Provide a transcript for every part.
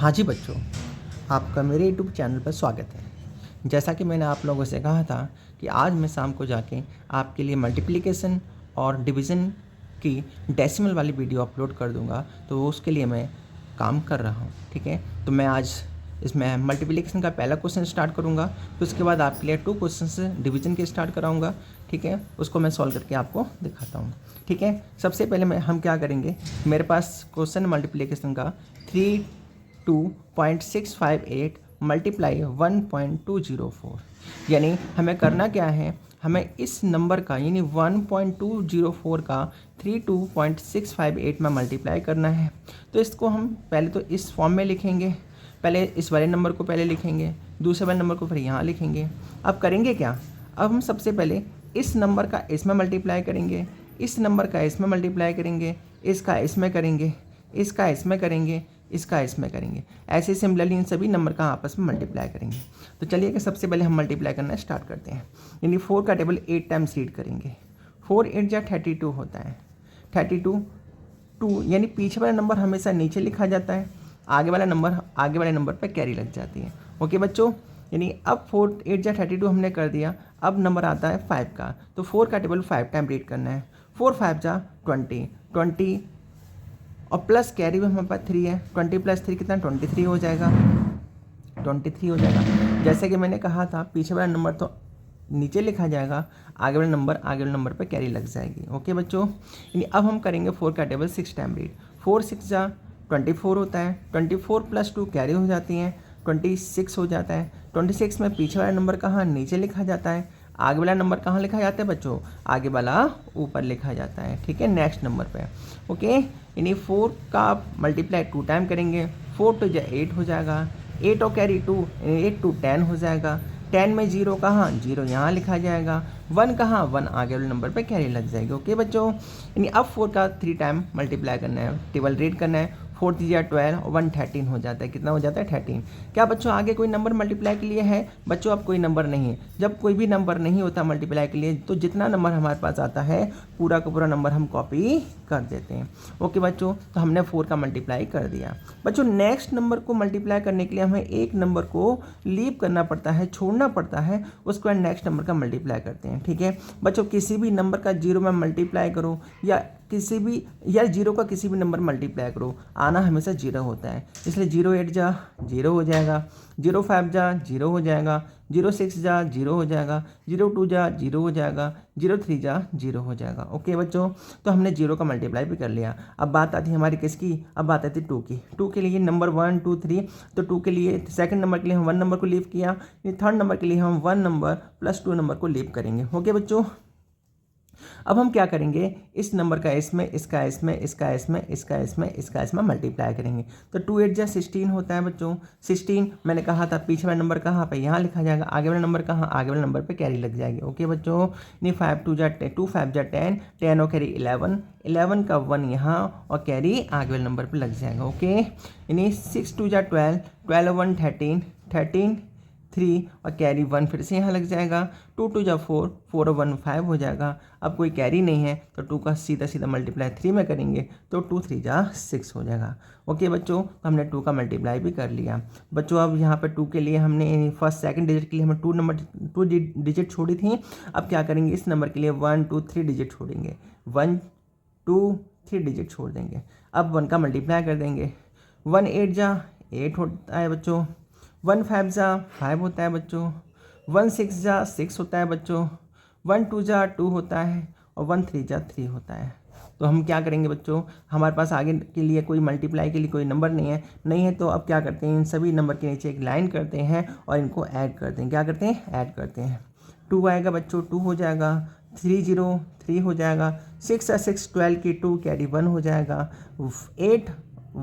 हाँ जी बच्चों, आपका मेरे यूट्यूब चैनल पर स्वागत है। जैसा कि मैंने आप लोगों से कहा था कि आज मैं शाम को जाके आपके लिए मल्टीप्लिकेशन और डिवीज़न की डेसिमल वाली वीडियो अपलोड कर दूंगा, तो उसके लिए मैं काम कर रहा हूँ। ठीक है, तो मैं आज इसमें मल्टीप्लिकेशन का पहला क्वेश्चन स्टार्ट करूँगा, फिर उसके बाद आपके लिए 2 क्वेश्चन डिवीज़न के स्टार्ट कराऊँगा। ठीक है, उसको मैं सॉल्व करके आपको दिखाता हूँ। ठीक है, सबसे पहले हम क्या करेंगे, मेरे पास क्वेश्चन मल्टीप्लिकेशन का 32.658 मल्टीप्लाई 1.204, यानी हमें करना क्या है, हमें इस नंबर का यानी 1.204 का 32.658 में मल्टीप्लाई करना है। तो इसको हम पहले तो इस फॉर्म में लिखेंगे, पहले इस वाले नंबर को पहले लिखेंगे, दूसरे वाले नंबर को फिर यहाँ लिखेंगे। अब करेंगे क्या, अब हम सबसे पहले इस नंबर का इसमें मल्टीप्लाई करेंगे, इस नंबर का इसमें मल्टीप्लाई करेंगे, इसका इसमें करेंगे, इसका इसमें करेंगे, इसका इसमें करेंगे। ऐसे सिमिलरली इन सभी नंबर का आपस में मल्टीप्लाई करेंगे। तो चलिए कि सबसे पहले हम मल्टीप्लाई करना स्टार्ट करते हैं। यानी 4 का टेबल 8 टाइम्स रीड करेंगे। 4 8 जा 32 होता है। 32 2 यानी पीछे वाला नंबर हमेशा नीचे लिखा जाता है, आगे वाले नंबर पर कैरी लग जाती है। ओके बच्चों, यानी अब 4 8 जा 32 हमने कर दिया। अब नंबर आता है 5 का, तो 4 का टेबल 5 टाइम रीड करना है। 4 5 जा 20 और प्लस कैरी भी हमारे पास 3 है। 20 + 3 कितना 23 हो जाएगा। 23 हो जाएगा। जैसे कि मैंने कहा था, पीछे वाला नंबर तो नीचे लिखा जाएगा, आगे वाले नंबर पे कैरी लग जाएगी। ओके बच्चों, यानी अब हम करेंगे 4 का टेबल 6 टाइम रीड। 4 6 जा 24 होता है। 24 + 2 कैरी हो जाती हैं, 26 हो जाता है। 26 में पीछे वाला नंबर कहाँ नीचे लिखा जाता है, आगे वाला नंबर कहाँ लिखा जाता है बच्चों, आगे वाला ऊपर लिखा जाता है। ठीक है, नेक्स्ट नंबर पे। ओके, यानी 4 का मल्टीप्लाई 2 टाइम करेंगे। 4 2 जा 8 हो जाएगा, 8 और कैरी 2, 8 2 10 हो जाएगा। 10 में 0 कहाँ, 0 यहाँ लिखा जाएगा। 1 कहाँ, 1 आगे वाले नंबर पे कैरी लग जाएगी। ओके बच्चों, यानी अब 4 का 3 टाइम मल्टीप्लाई करना है, टेबल रीड करना है। 4 3 जा 12 और 1 13 हो जाता है। कितना हो जाता है 13। क्या बच्चों आगे कोई नंबर मल्टीप्लाई के लिए है? बच्चों अब कोई नंबर नहीं है। जब कोई भी नंबर नहीं होता मल्टीप्लाई के लिए, तो जितना नंबर हमारे पास आता है पूरा का पूरा नंबर हम कॉपी कर देते हैं। ओके बच्चों, तो हमने 4 का मल्टीप्लाई कर दिया। बच्चों नेक्स्ट नंबर को मल्टीप्लाई करने के लिए हमें एक नंबर को लीव करना पड़ता है, छोड़ना पड़ता है, उसके बाद नेक्स्ट नंबर का मल्टीप्लाई करते हैं। ठीक है बच्चों, किसी भी नंबर का 0 में मल्टीप्लाई करो या 0 का किसी भी नंबर मल्टीप्लाई करो, आना हमेशा 0 होता है। इसलिए 0 8 जा 0 हो जाएगा, 0 5 जा 0 हो जाएगा, 0 6 जा 0 हो जाएगा, 0 2 जा 0 हो जाएगा, 0 3 जा 0 हो जाएगा। ओके बच्चों, तो हमने 0 का मल्टीप्लाई भी कर लिया। अब बात आती है हमारी किसकी, अब बात आती है 2 की। 2 के लिए नंबर 1 2 3, तो 2 के लिए सेकंड नंबर के लिए हम 1 नंबर को लीव किया, थर्ड नंबर के लिए हम 1 नंबर + 2 नंबर को लीव करेंगे। ओके बच्चों, अब हम क्या करेंगे, इस नंबर का इसमें, इसका इसमें, इसका इसमें, इसका इसमें, इसका इसमें मल्टीप्लाई करेंगे। तो 2 8 जा 16 होता है बच्चों। 16 मैंने कहा था पीछे वाला नंबर कहाँ पे, यहाँ लिखा जाएगा, आगे वाला नंबर कहाँ, आगे वाले नंबर पे कैरी लग जाएगी। ओके बच्चों, यानी 5 2 जा 2 5 जा 10, 10 और कैरी 11, 11 का 1 यहाँ और कैरी आगे वाले नंबर पर लग जाएगा। ओके, यानी 6 2 जा 12, 12 और 1 13, 13 3 और कैरी 1 फिर से यहाँ लग जाएगा। 2 2 जा 4, 4 और 1 5 हो जाएगा। अब कोई कैरी नहीं है तो 2 का सीधा सीधा मल्टीप्लाई 3 में करेंगे, तो 2 3 जा 6 हो जाएगा। ओके बच्चों, तो हमने 2 का मल्टीप्लाई भी कर लिया। बच्चों अब यहाँ पे 2 के लिए हमने फर्स्ट सेकंड डिजिट के लिए हमें 2 डिजिट छोड़ी थी। अब क्या करेंगे, इस नंबर के लिए 1 2 3 डिजिट छोड़ेंगे, 1 2 3 डिजिट छोड़ देंगे। अब 1 का मल्टीप्लाई कर देंगे। 1 8 जा 8 होता है बच्चों, 1 5 जा 5 होता है बच्चों, 1 6 जा 6 होता है बच्चों, 1 2 जा 2 होता है और 1 3 जा 3 होता है। तो हम क्या करेंगे बच्चों, हमारे पास आगे के लिए कोई मल्टीप्लाई के लिए कोई नंबर नहीं है, तो अब क्या करते हैं, इन सभी नंबर के नीचे एक लाइन करते हैं और इनको ऐड करते हैं। क्या करते हैं, ऐड करते हैं। 2 आएगा बच्चों, 2 हो जाएगा, 3 0 3 हो जाएगा, 6 और 6 12 की 2 कैरी 1 हो जाएगा, 8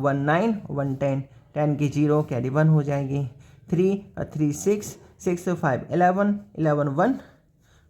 1 9 1 10, 10 की 0 कैरी 1 हो जाएगी, 3 और 3 6, 6 और 5 11, 11 1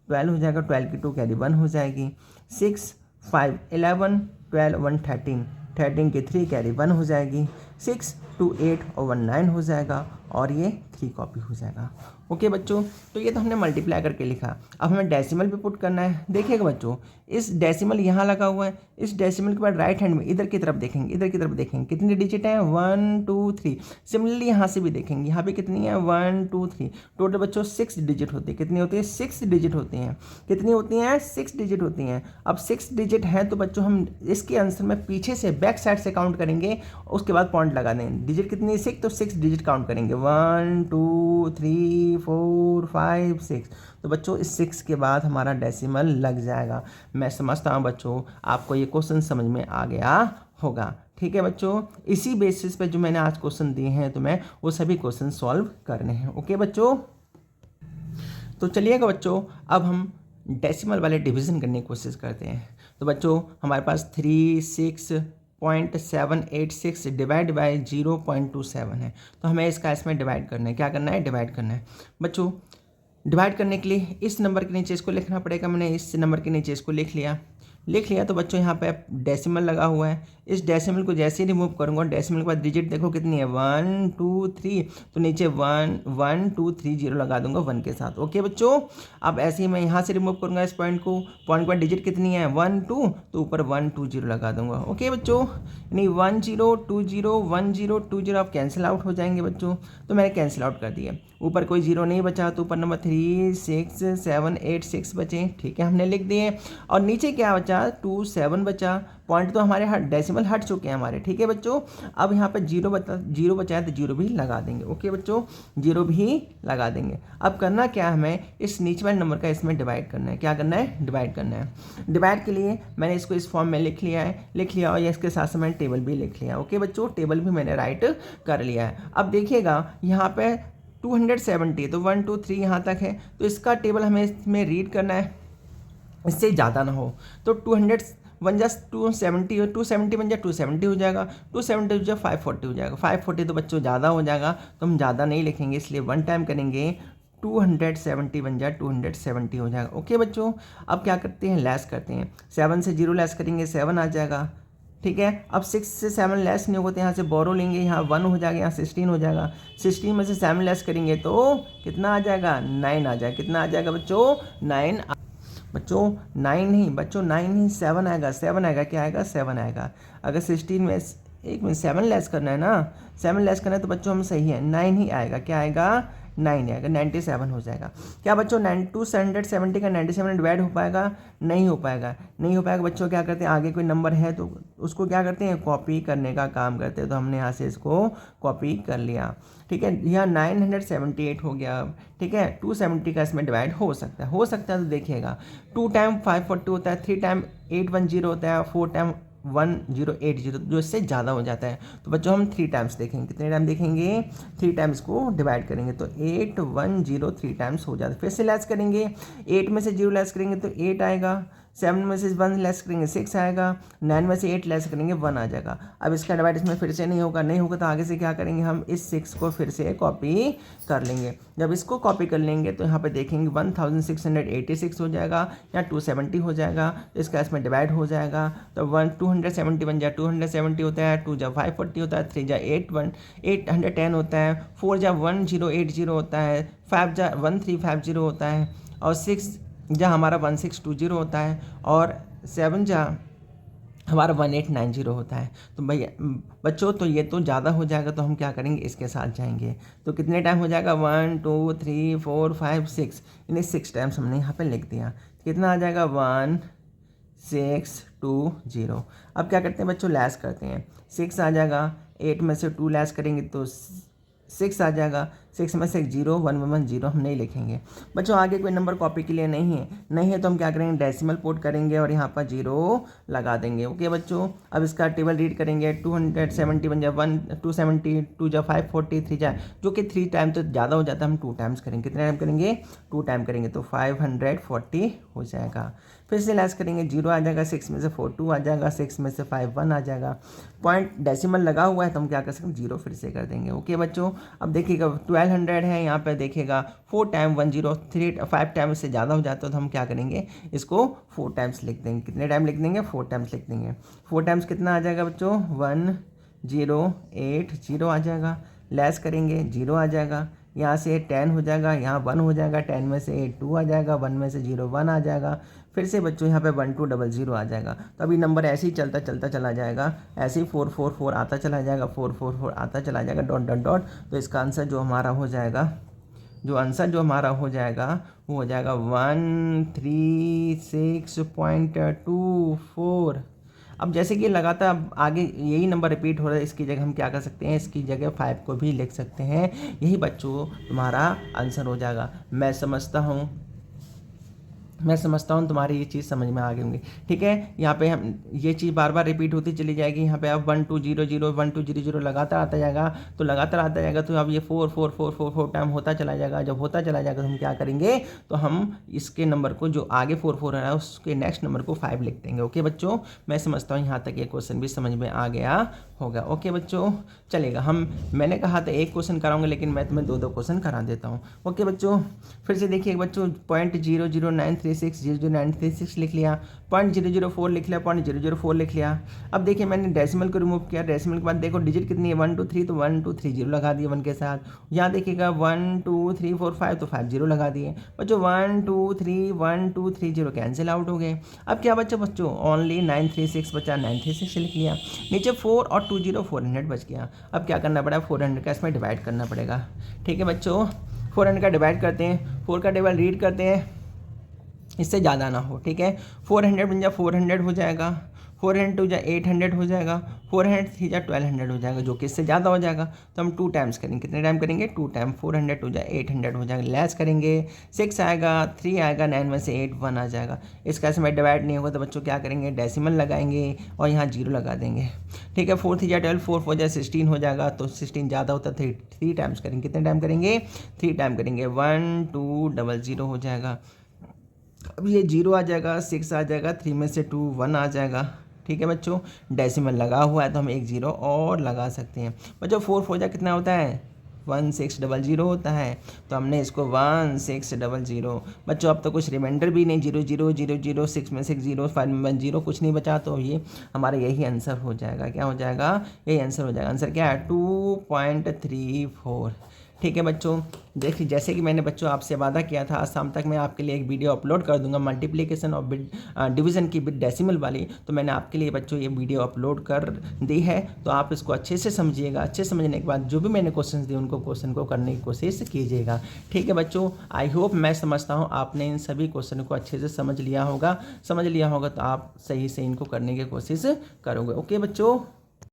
12 हो जाएगा, 12 की 2 कैरी 1 हो जाएगी, 6 5 11 12 1 13, 13 की 3 कैरी 1 हो जाएगी, 6 2 8 और 1 9 हो जाएगा और ये 3 कॉपी हो जाएगा। ओके बच्चों, तो ये तो हमने मल्टीप्लाई करके लिखा। अब हमें डेसिमल भी पुट करना है। देखिएगा बच्चों, इस डेसिमल यहाँ लगा हुआ है, इस डेसिमल के बाद राइट हैंड में इधर की तरफ देखेंगे, इधर की तरफ देखेंगे कितनी डिजिट है 1 2 3। सिमिलरली यहाँ से भी देखेंगे, यहाँ पे कितनी है 1 2 3। टोटल बच्चों 6 डिजिट होती है। कितनी होती है 6 डिजिट होती हैं। कितनी होती हैं 6 डिजिट होती हैं। अब 6 डिजिट है तो बच्चों हम इसके आंसर में पीछे से बैक साइड से काउंट करेंगे, उसके बाद पॉइंट लगा देंगे। डिजिट कितनी है 6, तो 6 डिजिट काउंट करेंगे 1 2 3 4 5 6। तो बच्चों इस 6 के बाद हमारा डेसिमल लग जाएगा। मैं समझता हूँ बच्चों आपको ये क्वेश्चन समझ में आ गया होगा। ठीक है बच्चों, इसी बेसिस पे जो मैंने आज क्वेश्चन दिए हैं तो मैं वो सभी क्वेश्चन सॉल्व करने हैं। ओके बच्चों, तो चलिएगा बच्चों अब हम डेसिमल वाले डिवीज़न करने की कोशिश करते हैं। तो बच्चों हमारे पास 36.786 डिवाइड बाय 0.27 है, तो हमें इसका इसमें डिवाइड करना है। क्या करना है डिवाइड करना है। बच्चों डिवाइड करने के लिए इस नंबर के नीचे इसको लिखना पड़ेगा। मैंने इस नंबर के नीचे इसको लिख लिया। तो बच्चों यहाँ पे डेसिमल लगा हुआ है। इस डेसिमल को जैसे ही रिमूव करूँगा, डेसिमल के बाद डिजिट देखो कितनी है 1 2 3, तो नीचे 1 1 2 3 0 लगा दूंगा 1 के साथ। ओके बच्चों, अब ऐसे ही मैं यहाँ से रिमूव करूँगा इस पॉइंट को, पॉइंट के बाद डिजिट कितनी है 1 2, तो ऊपर 1 2 0 लगा दूंगा। ओके बच्चों, यानी 1 0 2 0 1 0 2 0 आप कैंसिल आउट हो जाएंगे बच्चों। तो मैंने कैंसिल आउट कर दिया। ऊपर कोई जीरो नहीं बचा, तो ऊपर नंबर 3 6 7 8 6 बचे। ठीक है, हमने लिख दिए। और नीचे क्या बचा 2 7 बचा। पॉइंट तो हमारे डेसिमल हट चुके हैं हमारे। ठीक है बच्चों, अब यहाँ पे जीरो बचा है तो जीरो भी लगा देंगे। ओके बच्चों, जीरो भी लगा देंगे। अब करना क्या है, हमें इस नीचे वाले नंबर का इसमें डिवाइड करना है। क्या करना है डिवाइड करना है। डिवाइड के लिए मैंने इसको इस फॉर्म में लिख लिया और इसके साथ साथ मैंने टेबल भी लिख लिया। ओके बच्चों, टेबल भी मैंने राइट कर लिया है। अब देखिएगा यहाँ पे 270, तो 1 2 3 यहाँ तक है, तो इसका टेबल हमें इसमें रीड करना है, इससे ज़्यादा ना हो। तो 200 वन जा 270, 270 बन जाए 270 हो जाएगा, 270 हो जाए 540 हो जाएगा। 540 तो बच्चों ज़्यादा हो जाएगा, तो हम ज़्यादा नहीं लिखेंगे, इसलिए 1 टाइम करेंगे। 270 बन जाए 270 हो जाएगा। ओके बच्चों, अब क्या करते हैं लेस करते हैं। 7 से 0 लेस करेंगे 7 आ जाएगा। ठीक है, अब 6 से 7 लेस नहीं होते, यहाँ से बोरो लेंगे, यहाँ 1 हो जाएगा, यहाँ 16 हो जाएगा। 16 में से 7 लेस करेंगे तो कितना आ जाएगा 9 आ जाएगा। कितना आ जाएगा बच्चों 9 बच्चों 9 नहीं बच्चों 9 नहीं 7 आएगा। 7 आएगा, क्या आएगा 7 आएगा। अगर 16 में एक में 7 लेस करना है ना, 7 लेस करना है तो बच्चों हम सही है 9 ही आएगा। क्या आएगा 9 आएगा, 97 हो जाएगा। क्या बच्चों 270 का 97 डिवाइड हो पाएगा? नहीं हो पाएगा। नहीं हो पाएगा बच्चों, क्या करते हैं आगे कोई नंबर है तो उसको क्या करते हैं कॉपी करने का काम करते हैं। तो हमने यहाँ से इसको कॉपी कर लिया। ठीक है, यहाँ 978 हो गया। ठीक है, 270 का इसमें डिवाइड हो सकता है तो देखिएगा 2 टाइम 540 होता है, 3 टाइम 810 होता है, 4 टाइम 1080, जो इससे ज़्यादा हो जाता है। तो बच्चों हम 3 टाइम्स देखेंगे। कितने टाइम देखेंगे 3 टाइम्स को डिवाइड करेंगे तो 810 3 टाइम्स हो जाता है। फिर से लेस करेंगे, 8 में से 0 लेस करेंगे तो 8 आएगा, 7 में से 1 लेस करेंगे 6 आएगा, 9 में से 8 लेस करेंगे 1 आ जाएगा। अब इसका डिवाइड इसमें फिर से नहीं होगा तो आगे से क्या करेंगे हम इस 6 को फिर से कॉपी कर लेंगे। जब इसको कॉपी कर लेंगे तो यहाँ पे देखेंगे 1686 हो जाएगा, यहाँ 270 हो जाएगा, इसका इसमें डिवाइड हो जाएगा। तो 270 बन जाए 270 होता है, 2 जा 540 होता है, 3 जा 810 होता है, 4 जा 1080 होता है, 5 जा 1350 होता है, और 6 जहाँ हमारा 1620 होता है, और 7 जहाँ हमारा 1890 होता है। तो भैया बच्चों तो ये तो ज़्यादा हो जाएगा, तो हम क्या करेंगे इसके साथ जाएंगे। तो कितने टाइम हो जाएगा 1 2 3 4 5 6, यानी 6 टाइम्स हमने यहाँ पे लिख दिया। कितना आ जाएगा 1620। अब क्या करते हैं बच्चों लेस करते हैं। 6 आ जाएगा, 8 में से 2 लेस करेंगे तो 6 आ जाएगा, 6 में से 0 1 1 0 हम नहीं लिखेंगे। बच्चों आगे कोई नंबर कॉपी के लिए नहीं है तो हम क्या करेंगे डेसिमल पुट करेंगे और यहाँ पर 0 लगा देंगे। ओके बच्चों, अब इसका टेबल रीड करेंगे। 270 बन जाए 270, 2 जा 540, 3 जा जो कि 3 टाइम तो ज़्यादा हो जाता है, हम 2 टाइम्स करेंगे। कितने टाइम करेंगे 2 टाइम करेंगे तो 540 हो जाएगा। फिर से लेस करेंगे, 0 आ जाएगा, 6 में से 4 2 आ जाएगा, 6 में से 5 1 आ जाएगा। पॉइंट डेसिमल लगा हुआ है तो हम क्या कर सकते हैं 0 फिर से कर देंगे। ओके बच्चों, अब देखिएगा 1200 है, यहाँ पे देखिएगा 4 टाइम 10 5 टाइम से ज़्यादा हो जाता है तो हम क्या करेंगे इसको 4 टाइम्स लिख देंगे। कितने टाइम लिख देंगे 4 टाइम्स लिख देंगे। 4 टाइम्स कितना आ जाएगा बच्चों 1080 आ जाएगा। लेस करेंगे 0 आ जाएगा, यहाँ से 10 हो जाएगा, यहाँ 1 हो जाएगा, 10 में से 2 आ जाएगा, 1 में से 0 1 आ जाएगा, फिर से बच्चों यहाँ पे 1200 आ जाएगा। तो अभी नंबर ऐसे ही चलता चलता चला जाएगा, ऐसे ही 444 आता चला जाएगा, 444 आता चला जाएगा, डॉट डॉट डॉट। तो इसका आंसर जो हमारा हो जाएगा, जो आंसर जो हमारा हो जाएगा वो हो जाएगा 136.24। अब जैसे कि लगातार आगे यही नंबर रिपीट हो रहा है, इसकी जगह हम क्या कर सकते हैं, इसकी जगह 5 को भी लिख सकते हैं। यही बच्चों तुम्हारा आंसर हो जाएगा। मैं समझता हूँ तुम्हारी ये चीज़ समझ में आ गई होंगी। ठीक है, यहाँ पे हम ये चीज़ बार बार रिपीट होती चली जाएगी। यहाँ पे अब 1200 लगातार आता जाएगा, तो लगातार आता जाएगा, तो अब ये 4 टाइम होता चला जाएगा। जब होता चला जाएगा तो हम क्या करेंगे, तो हम इसके नंबर को जो आगे 4 है उसके नेक्स्ट नंबर को 5 लिख देंगे। ओके बच्चों, मैं समझता हूँ यहाँ तक ये क्वेश्चन भी समझ में आ गया होगा। ओके बच्चों, चलेगा। मैंने कहा था एक क्वेश्चन कराऊंगा, लेकिन मैं तुम्हें 2 क्वेश्चन करा देता हूँ। ओके बच्चों, फिर से देखिए बच्चों, 0.00936 लिख लिया, 0.004 लिख लिया, 0.004 लिख लिया। अब देखिए मैंने डेसिमल को रिमूव किया, डेसिमल के बाद देखो डिजिट कितनी है, 1 2 3, तो 1 2 3 0 लगा दिए 1 के साथ। यहाँ देखिएगा 1 2 3 4 5, तो 5 0 लगा दिए बच्चों। 1 2 3 0 कैंसिल आउट हो गए। अब क्या बच्चा बच्चों, ओनली 936 बचा, 936 लिख लिया। नीचे 4 और 2 0 400 बच गया। अब क्या करना पड़ा, 400 का इसमें डिवाइड करना पड़ेगा। ठीक है बच्चों, 400 का डिवाइड करते हैं, 4 का टेबल रीड करते हैं, इससे ज़्यादा ना हो। ठीक है, 400 बन जा 400 हो जाएगा, 400 2 जा 800 हो जाएगा, 400 3 जा 1200 हो जाएगा, जो कि इससे ज़्यादा हो जाएगा। तो हम 2 टाइम्स करेंगे, कितने टाइम करेंगे, 2 टाइम। 400 2 जा 800 हो जाएगा, लेस करेंगे, 6 आएगा, 3 आएगा, 9 में से 8 1 आ जाएगा। इसका इसमें डिवाइड नहीं होगा, तो बच्चों क्या करेंगे, डेसिमल लगाएंगे और यहाँ 0 लगा देंगे। ठीक है, 4 3 जा 12, 4 4 जा 16 हो जाएगा, तो 16 ज़्यादा होता है, 3 टाइम्स करेंगे, कितने टाइम करेंगे, 3 टाइम करेंगे, 1 2 0 हो जाएगा। अब ये 0 आ जाएगा, 6 आ जाएगा, 3 में से 2 1 आ जाएगा। ठीक है बच्चों, डेसिमल लगा हुआ है तो हम एक 0 और लगा सकते हैं। बच्चों 4 4 जा कितना होता है, 1600 होता है, तो हमने इसको 1600। बच्चों अब तो कुछ रिमाइंडर भी नहीं, 0 0 0 0, 6 में 6 0, 5 में 0, कुछ नहीं बचा, तो ये हमारा यही आंसर हो जाएगा। क्या हो जाएगा, यही आंसर हो जाएगा। आंसर क्या है, 2.34। ठीक है बच्चों, देखिए जैसे कि मैंने बच्चों आपसे वादा किया था, आज शाम तक मैं आपके लिए एक वीडियो अपलोड कर दूंगा मल्टीप्लिकेशन और डिवीज़न की बिट डेसिमल वाली। तो मैंने आपके लिए बच्चों ये वीडियो अपलोड कर दी है, तो आप इसको अच्छे से समझिएगा। अच्छे समझने के बाद जो भी मैंने क्वेश्चन दिए उनको क्वेश्चन को करने की कोशिश कीजिएगा। ठीक है बच्चों, आई होप, मैं समझता हूँ आपने इन सभी क्वेश्चन को अच्छे से समझ लिया होगा तो आप सही से इनको करने की कोशिश करोगे। ओके बच्चों।